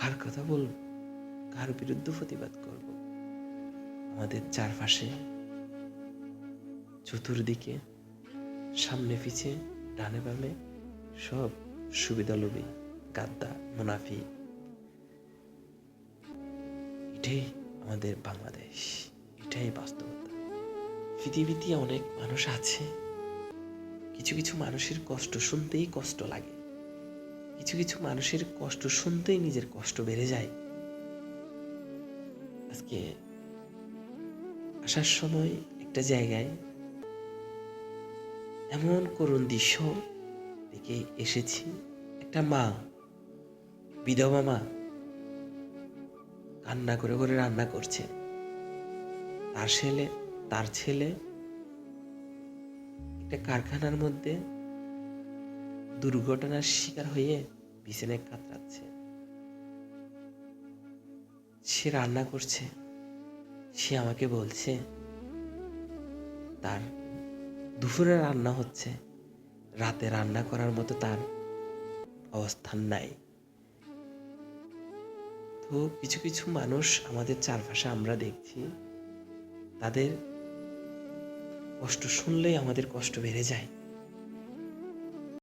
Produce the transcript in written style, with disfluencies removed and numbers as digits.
কার কথা বলব, কার বিরুদ্ধে প্রতিবাদ করব? আমাদের চারপাশে, চতুর্দিকে, সামনে পিছে, ডানে বামে সব সুবিধালোভী, গাদ্দা, মুনাফি। এটাই আমাদের বাংলাদেশ, এটাই বাস্তবতা। পৃথিবীতে অনেক মানুষ আছে, কিছু কিছু মানুষের কষ্ট শুনতেই কষ্ট লাগে, কিছু কিছু মানুষের কষ্ট শুনতেই নিজের কষ্ট বেড়ে যায়। আজকে আসার সময় একটা জায়গায় এমন করুণ দৃশ্য দেখে এসেছি। একটা মা, বিধবা মা, কান্না করে করে রান্না করছে। তার ছেলে একটা কারখানার মধ্যে দুর্ঘটনার শিকার হয়ে বিছানায় কাতরাচ্ছে। সে রান্না করছে, সে আমাকে বলছে তার দুপুরে রান্না হচ্ছে, রাতে রান্না করার মতো তার অবস্থান নাই। তো কিছু কিছু মানুষ আমাদের চারপাশে আমরা দেখছি, তাদের কষ্ট শুনলেই আমাদের কষ্ট বেড়ে যায়।